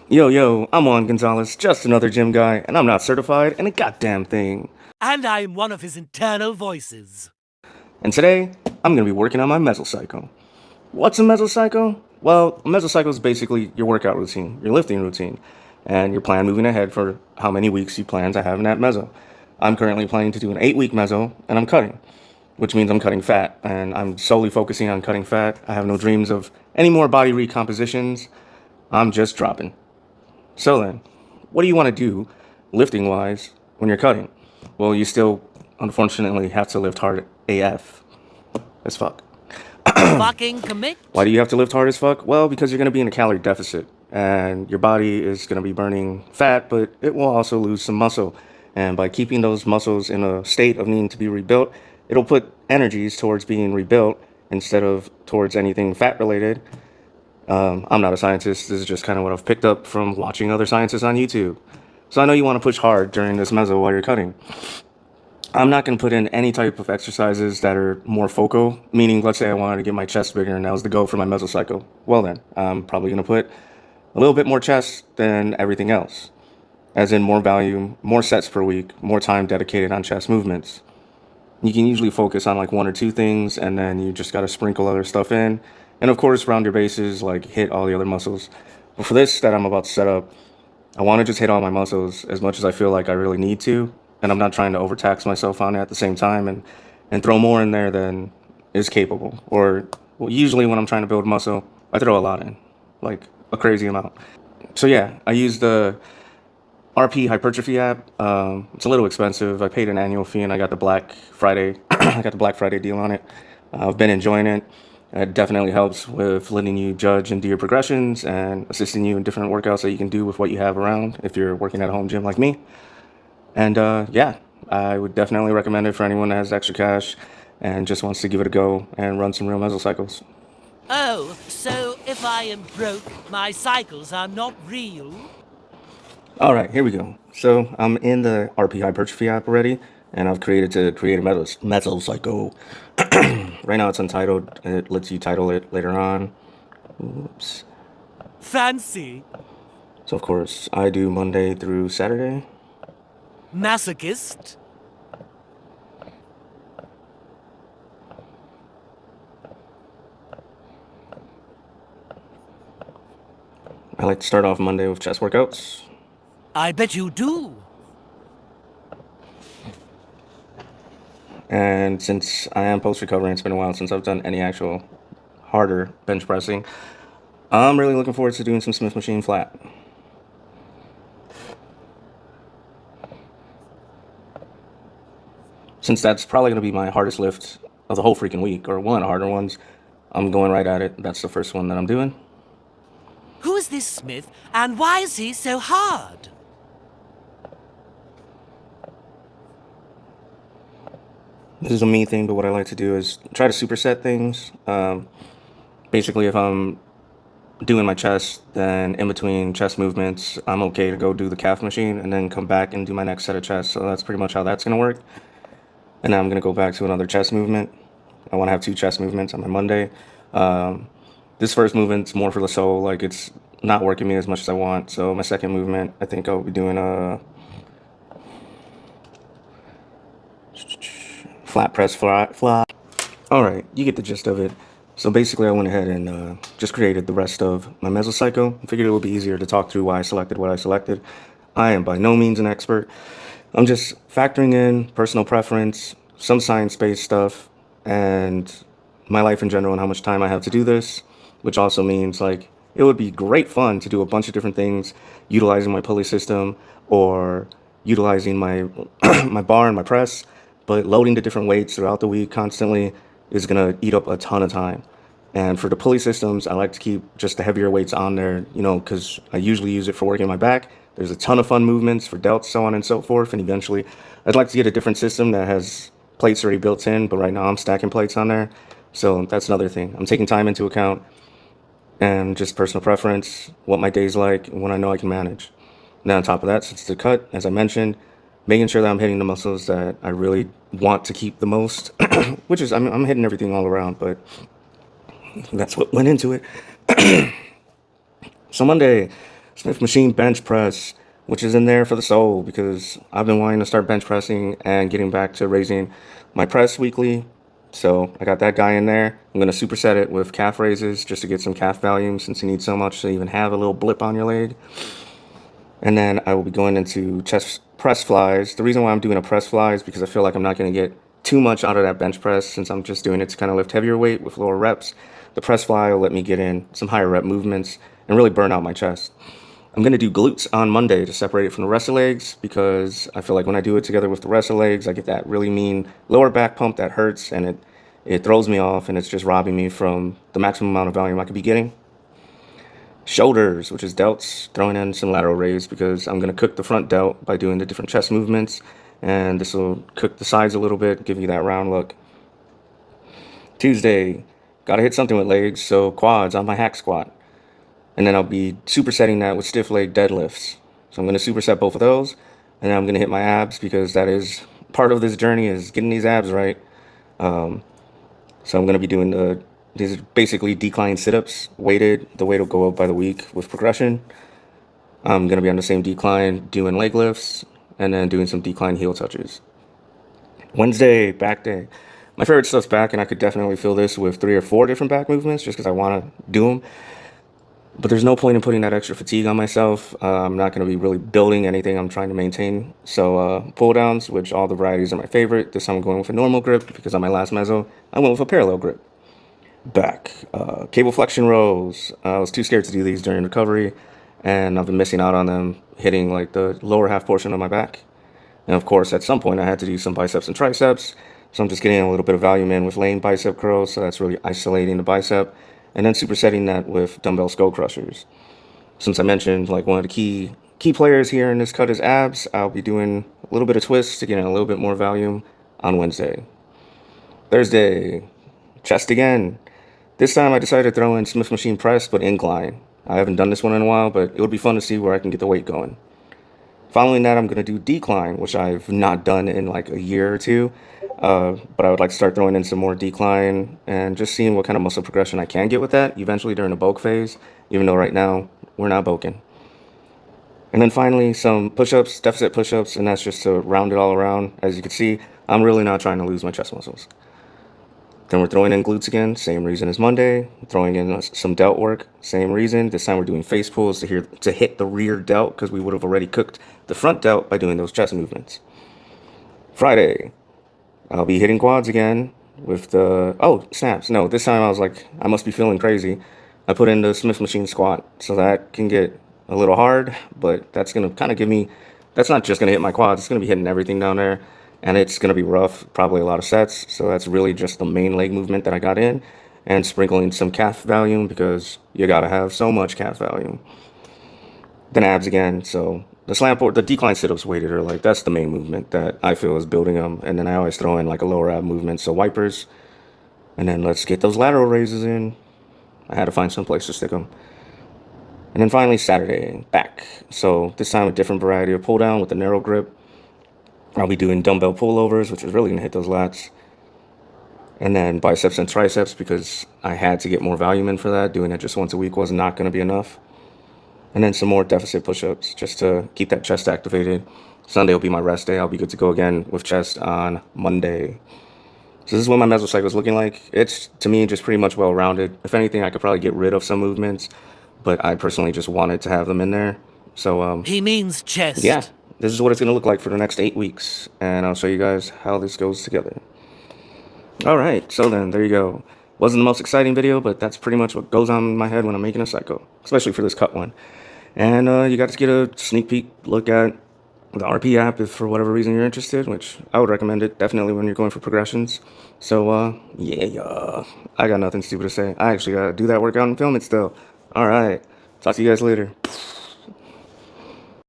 Yo, I'm Juan Gonzalez, just another gym guy, and I'm not certified in a goddamn thing. And I'm one of his internal voices. And today, I'm gonna be working on my Mesocycle. What's a Mesocycle? Well, a Mesocycle is basically your workout routine, your lifting routine, and your plan moving ahead for how many weeks you plan to have in that meso. I'm currently planning to do an 8-week meso, and I'm cutting, which means I'm cutting fat, and I'm solely focusing on cutting fat. I have no dreams of any more body recompositions. I'm just dropping. So then, what do you want to do lifting wise when you're cutting? Well, you still unfortunately have to lift hard AF as fuck. Fucking commit? Why do you have to lift hard as fuck? Well, because you're going to be in a calorie deficit and your body is going to be burning fat, but it will also lose some muscle. And by keeping those muscles in a state of needing to be rebuilt, it'll put energies towards being rebuilt instead of towards anything fat related. I'm not a scientist. This is just kind of what I've picked up from watching other scientists on YouTube. So I know you want to push hard during this meso while you're cutting. I'm not going to put in any type of exercises that are more focal, meaning let's say I wanted to get my chest bigger and that was the goal for my mesocycle. Well then, I'm probably going to put a little bit more chest than everything else. As in more volume, more sets per week, more time dedicated on chest movements. You can usually focus on like one or two things and then you just got to sprinkle other stuff in. And of course, round your bases, like hit all the other muscles. But for this that I'm about to set up, I want to just hit all my muscles as much as I feel like I really need to. And I'm not trying to overtax myself on it at the same time and throw more in there than is capable. Or well, usually when I'm trying to build muscle, I throw a lot in, like a crazy amount. So yeah, I use the RP Hypertrophy App. It's a little expensive. I paid an annual fee and I got the Black Friday. I got the Black Friday deal on it. I've been enjoying it. It definitely helps with letting you judge and do your progressions and assisting you in different workouts that you can do with what you have around if you're working at a home gym like me. And yeah, I would definitely recommend it for anyone that has extra cash and just wants to give it a go and run some real mesocycles. Oh, so if I am broke, my cycles are not real? All right, here we go. So I'm in the RP Hypertrophy app already, and I've create a Mesocycle. Right now it's untitled. It lets you title it later on. Oops. Fancy. So of course I do Monday through Saturday. Masochist? I like to start off Monday with chest workouts. I bet you do. And since I am post recovery, it's been a while since I've done any actual harder bench pressing. I'm really looking forward to doing some Smith machine flat. Since that's probably going to be my hardest lift of the whole freaking week, or one of the harder ones, I'm going right at it. That's the first one that I'm doing. Who is this Smith, and why is he so hard? This is a me thing, but what I like to do is try to superset things. Basically, if I'm doing my chest, then in between chest movements, I'm okay to go do the calf machine and then come back and do my next set of chest. So that's pretty much how that's going to work. And now I'm going to go back to another chest movement. I want to have 2 chest movements on my Monday. This first movement's more for the soul, like it's not working me as much as I want. So my second movement, I think I'll be doing a flat press flat. All right, you get the gist of it. So basically, I went ahead and just created the rest of my Mesocycle. I figured it would be easier to talk through why I selected what I selected. I am by no means an expert. I'm just factoring in personal preference, some science-based stuff, and my life in general and how much time I have to do this, which also means like it would be great fun to do a bunch of different things utilizing my pulley system or utilizing my my bar and my press, but loading the different weights throughout the week constantly is going to eat up a ton of time. And for the pulley systems, I like to keep just the heavier weights on there, you know, because I usually use it for working my back. There's a ton of fun movements for delts, so on and so forth. And eventually, I'd like to get a different system that has plates already built in, but right now I'm stacking plates on there. So that's another thing. I'm taking time into account and just personal preference, what my day's like, and what I know I can manage. Now, on top of that, since the cut, as I mentioned, making sure that I'm hitting the muscles that I really want to keep the most, which is, I'm hitting everything all around, but that's what went into it. So Monday, Smith machine bench press, which is in there for the soul because I've been wanting to start bench pressing and getting back to raising my press weekly. So I got that guy in there. I'm going to superset it with calf raises just to get some calf volume since you need so much to even have a little blip on your leg. And then I will be going into chest press flies. The reason why I'm doing a press fly is because I feel like I'm not going to get too much out of that bench press since I'm just doing it to kind of lift heavier weight with lower reps. The press fly will let me get in some higher rep movements and really burn out my chest. I'm going to do glutes on Monday to separate it from the rest of legs because I feel like when I do it together with the rest of legs, I get that really mean lower back pump that hurts and it throws me off and it's just robbing me from the maximum amount of volume I could be getting. Shoulders, which is delts, throwing in some lateral raise because I'm going to cook the front delt by doing the different chest movements, and this will cook the sides a little bit, give you that round look. Tuesday, got to hit something with legs, so quads on my hack squat. And then I'll be supersetting that with stiff leg deadlifts. So I'm going to superset both of those, and then I'm going to hit my abs because that is part of this journey is getting these abs right. So I'm going to be doing these are basically decline sit-ups, weighted. The weight will go up by the week with progression. I'm going to be on the same decline, doing leg lifts, and then doing some decline heel touches. Wednesday, back day. My favorite stuff's back, and I could definitely fill this with 3 or 4 different back movements just because I want to do them. But there's no point in putting that extra fatigue on myself. I'm not going to be really building anything I'm trying to maintain. So pull downs, which all the varieties are my favorite. This time I'm going with a normal grip because on my last meso, I went with a parallel grip. Back. Cable flexion rows. I was too scared to do these during recovery, and I've been missing out on them hitting like the lower half portion of my back. And of course, at some point, I had to do some biceps and triceps. So I'm just getting a little bit of volume in with laying bicep curls. So that's really isolating the bicep. And then supersetting that with dumbbell skull crushers. Since I mentioned like one of the key players here in this cut is abs, I'll be doing a little bit of twists to get in a little bit more volume on Wednesday. Thursday, chest again. This time I decided to throw in Smith machine press, but incline. I haven't done this one in a while, but it would be fun to see where I can get the weight going. Following that, I'm going to do decline, which I've not done in like a year or two. But I would like to start throwing in some more decline and just seeing what kind of muscle progression I can get with that eventually during the bulk phase, even though right now we're not bulking. And then finally, some push-ups, deficit push-ups, and that's just to round it all around. As you can see, I'm really not trying to lose my chest muscles. Then we're throwing in glutes again, same reason as Monday. Throwing in some delt work, same reason. This time we're doing face pulls to hit the rear delt because we would have already cooked the front delt by doing those chest movements. Friday, I'll be hitting quads again with snaps. No, this time I was like, I must be feeling crazy. I put in the Smith machine squat, so that can get a little hard, but that's going to kind of give me, that's not just going to hit my quads, it's going to be hitting everything down there. And it's going to be rough, probably a lot of sets. So that's really just the main leg movement that I got in. And sprinkling some calf volume because you got to have so much calf volume. Then abs again. So the slant board, the decline sit-ups weighted are like, that's the main movement that I feel is building them. And then I always throw in like a lower ab movement. So wipers. And then let's get those lateral raises in. I had to find some place to stick them. And then finally Saturday, back. So this time a different variety of pull down with the narrow grip. I'll be doing dumbbell pullovers, which is really going to hit those lats. And then biceps and triceps because I had to get more volume in for that. Doing it just once a week was not going to be enough. And then some more deficit push-ups just to keep that chest activated. Sunday will be my rest day. I'll be good to go again with chest on Monday. So this is what my mesocycle is looking like. It's, to me, just pretty much well-rounded. If anything, I could probably get rid of some movements, but I personally just wanted to have them in there. So, He means chest. yeah. This is what it's going to look like for the next 8 weeks, and I'll show you guys how this goes together. All right, so then, there you go. Wasn't the most exciting video, but that's pretty much what goes on in my head when I'm making a cycle, especially for this cut one. And you got to get a sneak peek look at the RP app if for whatever reason you're interested, which I would recommend it, definitely when you're going for progressions. So, yeah, I got nothing stupid to say. I actually got to do that workout and film it still. All right, talk to you guys later.